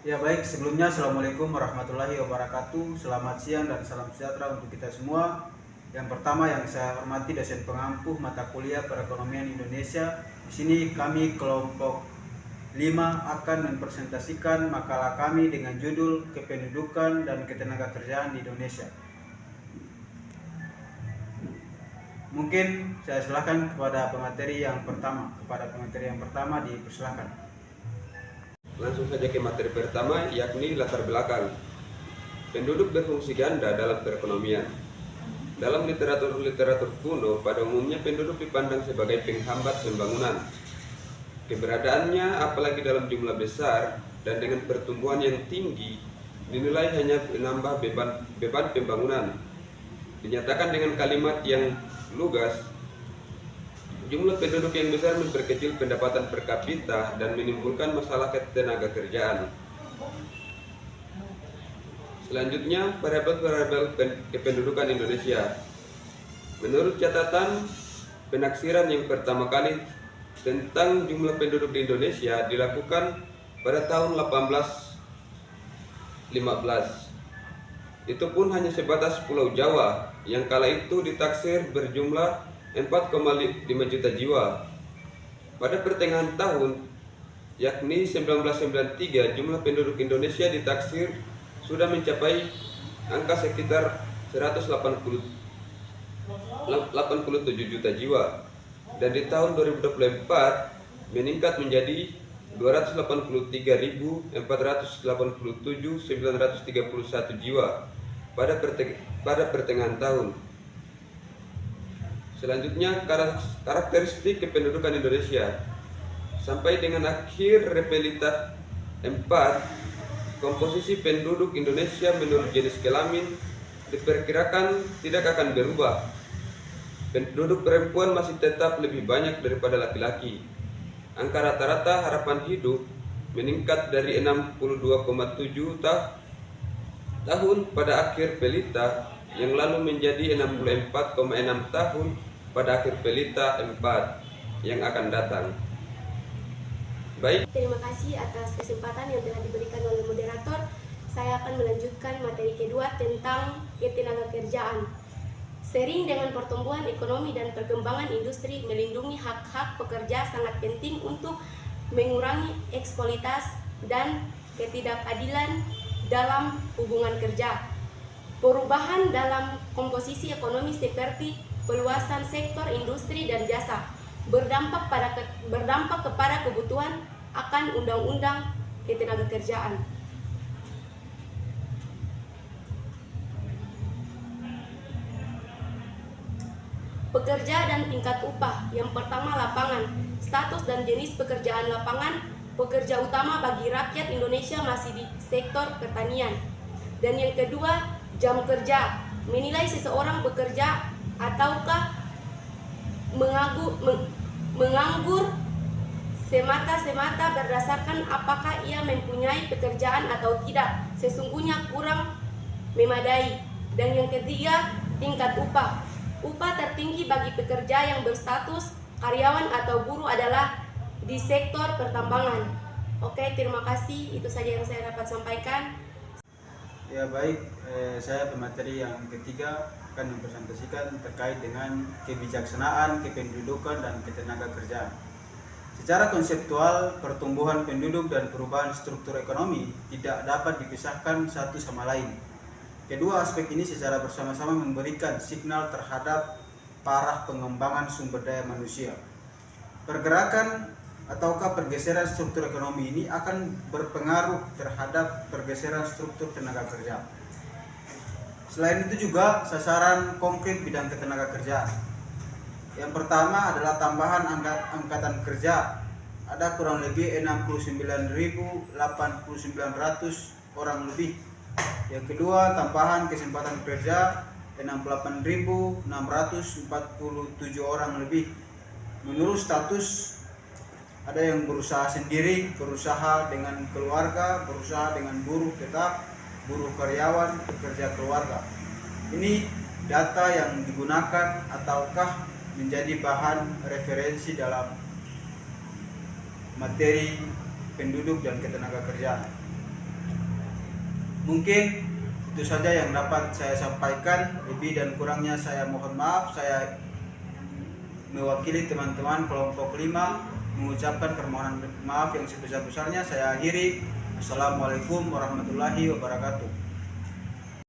Ya baik, sebelumnya Assalamualaikum warahmatullahi wabarakatuh. Selamat siang dan salam sejahtera untuk kita semua. Yang pertama yang saya hormati dosen pengampu mata kuliah perekonomian Indonesia. Di sini kami kelompok 5 akan mempresentasikan makalah kami dengan judul Kependudukan dan Ketenagakerjaan di Indonesia. Mungkin saya silakan kepada pemateri yang pertama, dipersilakan. Langsung saja ke materi pertama, yakni latar belakang. Penduduk berfungsi ganda dalam perekonomian. Dalam literatur kuno, pada umumnya penduduk dipandang sebagai penghambat pembangunan. Keberadaannya, apalagi dalam jumlah besar dan dengan pertumbuhan yang tinggi, dinilai hanya menambah beban pembangunan. Dinyatakan dengan kalimat yang lugas, jumlah penduduk yang besar memperkecil pendapatan per kapita dan menimbulkan masalah ketenagakerjaan. Selanjutnya, variabel kependudukan Indonesia. Menurut catatan penaksiran yang pertama kali tentang jumlah penduduk di Indonesia dilakukan pada tahun 1815. Itu pun hanya sebatas Pulau Jawa yang kala itu ditaksir berjumlah 4,5 juta jiwa. Pada pertengahan tahun, yakni 1993, jumlah penduduk Indonesia ditaksir sudah mencapai angka sekitar 187 juta jiwa. Dan di tahun 2024 meningkat menjadi 283.487.931 jiwa pada pertengahan tahun. Selanjutnya, karakteristik kependudukan Indonesia. Sampai dengan akhir Repelita 4, komposisi penduduk Indonesia menurut jenis kelamin diperkirakan tidak akan berubah. Penduduk perempuan masih tetap lebih banyak daripada laki-laki. Angka rata-rata harapan hidup meningkat dari 62,7 tahun pada akhir Pelita yang lalu menjadi 64,6 tahun pada akhir Pelita 4 yang akan datang. Baik. Terima kasih atas kesempatan yang telah diberikan oleh moderator. Saya akan melanjutkan materi kedua tentang ketenagakerjaan. Sering dengan pertumbuhan ekonomi dan perkembangan industri, melindungi hak-hak pekerja sangat penting untuk mengurangi eksploitasi dan ketidakadilan dalam hubungan kerja. Perubahan dalam komposisi ekonomi seperti peluasan sektor industri dan jasa berdampak kepada kebutuhan akan undang-undang ketenagakerjaan. Pekerja dan tingkat upah. Yang pertama, lapangan. Status dan jenis pekerjaan lapangan. Pekerja utama bagi rakyat Indonesia masih di sektor pertanian. Dan yang kedua, jam kerja. Menilai seseorang bekerja ataukah menganggur semata-semata berdasarkan apakah ia mempunyai pekerjaan atau tidak, sesungguhnya kurang memadai. Dan yang ketiga, tingkat upah. Upah tertinggi bagi pekerja yang berstatus karyawan atau buruh adalah di sektor pertambangan. Oke, terima kasih. Itu saja yang saya dapat sampaikan. Ya baik, saya pemateri yang ketiga akan mempresentasikan terkait dengan kebijaksanaan, kependudukan, dan ketenagakerjaan. Secara konseptual, pertumbuhan penduduk dan perubahan struktur ekonomi tidak dapat dipisahkan satu sama lain. Kedua aspek ini secara bersama-sama memberikan signal terhadap arah pengembangan sumber daya manusia. Pergerakan ataukah pergeseran struktur ekonomi ini akan berpengaruh terhadap pergeseran struktur tenaga kerja. Selain itu juga sasaran konkret bidang ketenagakerjaan. Yang pertama adalah tambahan angkatan kerja. Ada kurang lebih 69.899 orang lebih. Yang kedua, tambahan kesempatan kerja 68.647 orang lebih. Menurut status, ada yang berusaha sendiri, berusaha dengan keluarga, berusaha dengan buruh tetap, buruh karyawan, pekerja keluarga. Ini data yang digunakan ataukah menjadi bahan referensi dalam materi penduduk dan ketenagakerjaan. Mungkin itu saja yang dapat saya sampaikan. Lebih dan kurangnya saya mohon maaf. Saya mewakili teman-teman kelompok 5 mengucapkan permohonan maaf yang sebesar-besarnya. Saya akhiri. Assalamualaikum warahmatullahi wabarakatuh.